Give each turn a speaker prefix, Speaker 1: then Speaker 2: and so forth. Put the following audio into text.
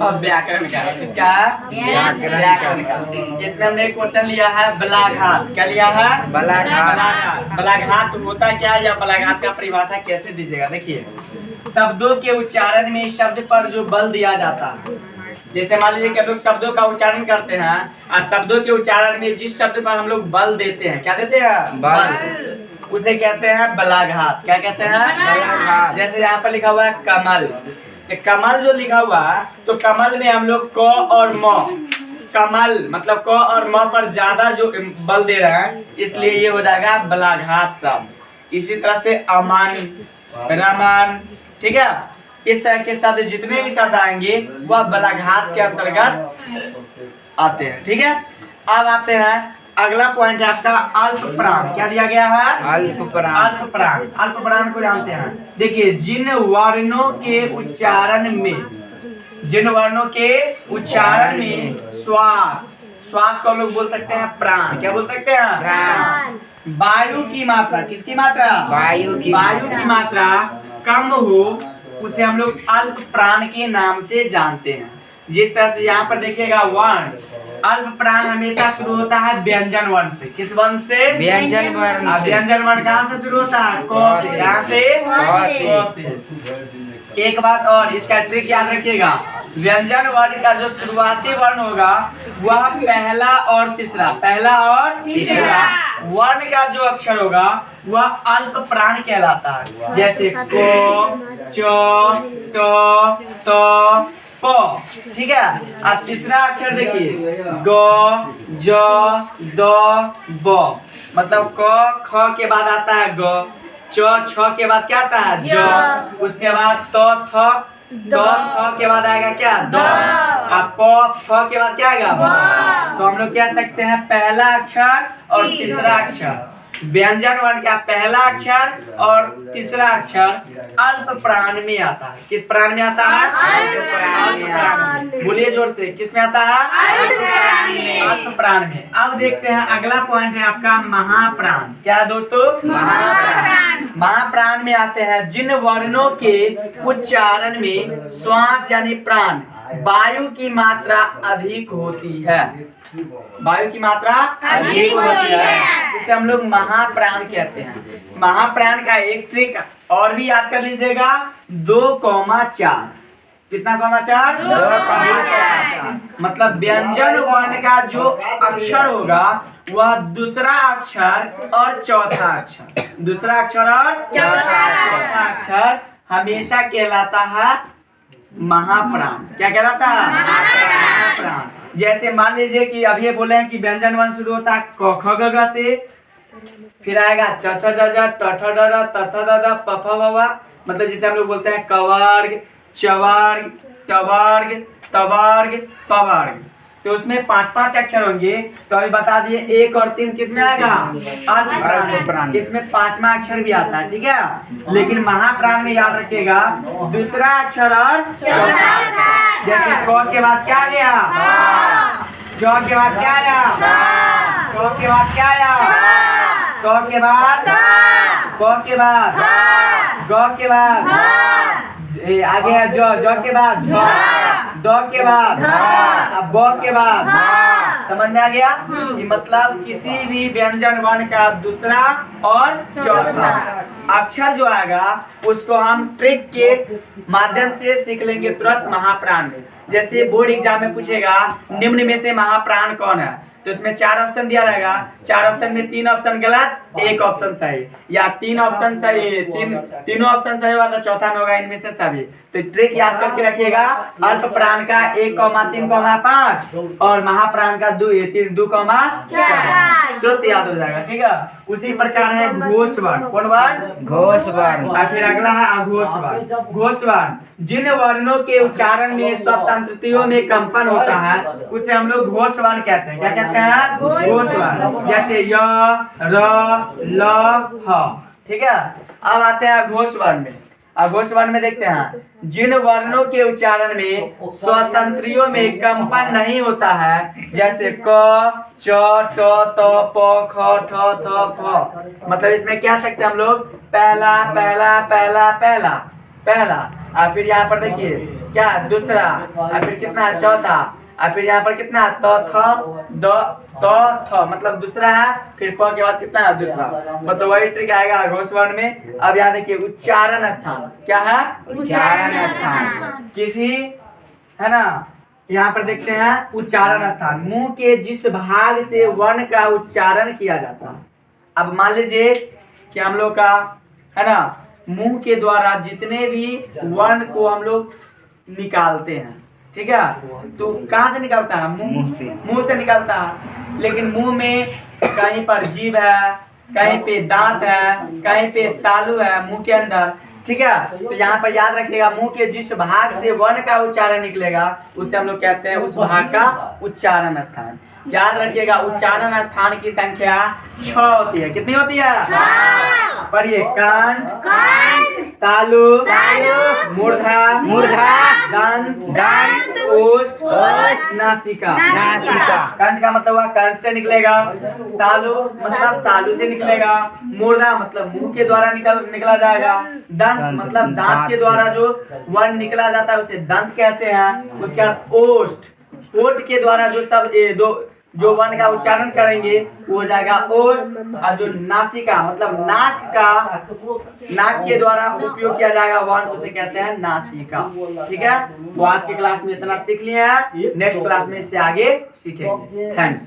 Speaker 1: और व्याकरण का। किसका? व्याकरण का। इसमें हमने एक क्वेश्चन लिया है बलाघात। क्या लिया है? बलाघात। बलाघात होता क्या या बलाघात का परिभाषा कैसे दीजिएगा? देखिए, शब्दों के उच्चारण में शब्द पर जो बल दिया जाता है, जैसे मान लीजिए कि हम लोग शब्दों का उच्चारण करते हैं और शब्दों के उच्चारण में जिस शब्द पर हम लोग बल देते हैं, क्या देते हैं? बल। उसे कहते हैं बलाघात। क्या कहते हैं? जैसे यहाँ पर लिखा हुआ है कमल। कमल जो लिखा हुआ है, तो कमल में हम लोग क और म, कमल मतलब क और म पर ज्यादा जो बल दे रहे हैं, इसलिए ये हो जाएगा बलाघात शब्द। इसी तरह से अमन, रमन, ठीक है, इस तरह के शब्द जितने भी शब्द आएंगे वह बलाघात के अंतर्गत आते हैं। ठीक है, अब आते हैं अगला पॉइंट है आपका अल्पप्राण। क्या दिया गया है? अल्पप्राण। अल्पप्राण, अल्पप्राण को जानते हैं। देखिए, जिन वर्णों के उच्चारण में श्वास, श्वास को हम लोग बोल सकते हैं प्राण। क्या बोल सकते हैं? प्राण। वायु की मात्रा, किसकी मात्रा? वायु की मात्रा कम हो, उसे हम लोग अल्प प्राण के नाम से जानते हैं। जिस तरह से यहाँ पर देखिएगा, वर्ण, अल्प प्राण हमेशा शुरू होता है व्यंजन वर्ण से। किस वर्ण से? व्यंजन वर्ण। व्यंजन वर्ण कहाँ से शुरू होता है? क से। कहाँ से? क से। एक बात और, इसका ट्रिक याद रखिएगा, व्यंजन वर्ण का जो शुरुआती वर्ण होगा वह पहला और तीसरा, पहला और तीसरा वर्ण का जो अक्षर होगा वह अल्प प्राण कहलाता है। जैसे को, च, त, प, ठीक है। अब तीसरा अक्षर देखिए, ग, ज, द, ब, मतलब क, ख के बाद आता है ग, च, छ के बाद क्या आता है? ज, उसके बाद त, थ, थ के बाद आएगा क्या? द, अब प, फ के बाद क्या आएगा? ब। तो हम लोग कह सकते हैं पहला अक्षर और तीसरा अक्षर, व्यंजन वर्ण का पहला अक्षर और तीसरा अक्षर अल्प प्राण में आता है। किस प्राण में आता है? अल्प प्राण में। बोलिए जोर से, किस में आता है? अल्प प्राण में। अब देखते हैं अगला पॉइंट है आपका महाप्राण। क्या है दोस्तों? महाप्राण। महाप्राण में आते हैं जिन वर्णों के उच्चारण में श्वास यानी प्राण वायु की मात्रा अधिक होती है। वायु की मात्रा अधिक होती है, इसे हम लोग महाप्राण कहते हैं। महाप्राण का एक ट्रिक और भी याद कर लीजिएगा, 2,4। कितना कॉमा 4? 2,4। मतलब व्यंजन वर्ण का जो अक्षर होगा वह दूसरा अक्षर और चौथा अक्षर, दूसरा अक्षर और चौथा अक्षर हमेशा कहलाता है महाप्राण। क्या कहलाता है? महाप्राण। जैसे मान लीजिए कि अभी बोले हैं कि व्यंजन वर्ण शुरू होता है क, ख, ग, घ से, फिर आएगा च, छ, ज, झ, ट, ठ, ड, ढ, त, थ, द, ध, प, फ, ब, भ, मतलब जिसे हम लोग बोलते हैं कवर्ग, चवर्ग, टवर्ग, तवर्ग, पवर्ग। तो उसमें 5-5 अक्षर होंगे। तो अभी बता दिए 1 और 3 किस में आएगा? अल्पप्राण। इसमें 5वां अक्षर भी आता है, ठीक है। लेकिन महाप्राण में याद रखिएगा दूसरा अक्षर और चौथा अक्षर। जैसे क के बाद क्या गया? च के बाद क्या आया? क के बाद क्या आया? क के बाद, प के बाद, ग के बाद, आगे है ज के बाद, द के बाद, अब ब के बाद। समझ में आ गया? कि मतलब किसी भी व्यंजन वर्ण का दूसरा और चौथा अक्षर जो आएगा उसको हम ट्रिक के माध्यम से सीख लेंगे तुरंत महाप्राण में। जैसे बोर्ड एग्जाम में पूछेगा निम्न में से महाप्राण कौन है, तो इसमें 4 ऑप्शन दिया रहेगा। 4 ऑप्शन में 3 ऑप्शन गलत, 1 ऑप्शन सही, या 3 ऑप्शन सही, तीनों ऑप्शन सही हुआ तो चौथा में होगा इनमें से सभी। तो ट्रिक याद करके रखिएगा, अल्प प्राण का 1,3,5 और महाप्राण का 2,4 तुरंत याद हो जाएगा, ठीक है। उसी प्रकार है घोष वर्ण। कौन वर्ण? घोष वर्ण। और फिर अगला है अघोष वर्ण। घोष वर्ण जिन वर्णों के उच्चारण में स्वतंत्रतियों में कंपन होता है उसे हम लोग घोष वर्ण कहते हैं। क्या कहते हैं? घोष वर्ण। जैसे य, र, ल, ह, ठीक है। अब आते हैं अघोष वर्ण में। अघोष वर्ण में देखते हैं जिन वर्णों के उच्चारण में स्वतंत्रियों में कंपन नहीं होता है, जैसे क, च, ट, त, प, ख, ठ, थ, फ। मतलब इसमें क्या सकते हैं हम लोग? पहला पहला पहला पहला पहला, और फिर यहाँ पर देखिए क्या दूसरा, और फिर कितना है चौथा, और फिर यहाँ पर कितना तो थ मतलब दूसरा है, फिर प के बाद कितना है दूसरा, मतलब वही ट्रिक आएगा घोष वर्ण में। अब यहाँ देखिए उच्चारण स्थान, क्या है उच्चारण स्थान, किसी है ना, यहाँ पर देखते हैं उच्चारण स्थान, मुंह के जिस भाग से वर्ण का उच्चारण किया जाता है। अब मान लीजिए कि हम लोग का है ना मुंह के द्वारा जितने भी वर्ण को हम लोग निकालते हैं, ठीक है, तो कहाँ से निकलता है, मुंह से निकलता है। लेकिन मुंह में कहीं पर जीभ है, कहीं पे दांत है, कहीं पे तालू है मुंह के अंदर, ठीक है। तो यहाँ पर याद रखिएगा मुंह के जिस भाग से वर्ण का उच्चारण निकलेगा उसे हम लोग कहते हैं उस भाग का उच्चारण स्थान। याद रखिएगा उच्चारण स्थान की संख्या 6 होती है। कितनी होती है? पढ़िए, कंठ, तालु, मूर्धा, दंत, ओष्ठ, नासिका। कंठ का मतलब हुआ कंठ से निकलेगा, तालु मतलब तालु से निकलेगा, मूर्धा मतलब मुंह के द्वारा निकला जाएगा, दंत मतलब दांत के द्वारा जो वर्ण निकला जाता है उसे दंत कहते हैं। उसके बाद ओष्ठ, ओठ के द्वारा जो सब जो वर्ण का उच्चारण करेंगे वो हो जाएगा ओष्ठ। और जो नासिका मतलब नाक के द्वारा उपयोग किया जाएगा वर्ण उसे कहते हैं नासिका। ठीक है, तो आज की क्लास में इतना सीख लिया है, नेक्स्ट क्लास में इससे आगे सीखेंगे। थैंक्स।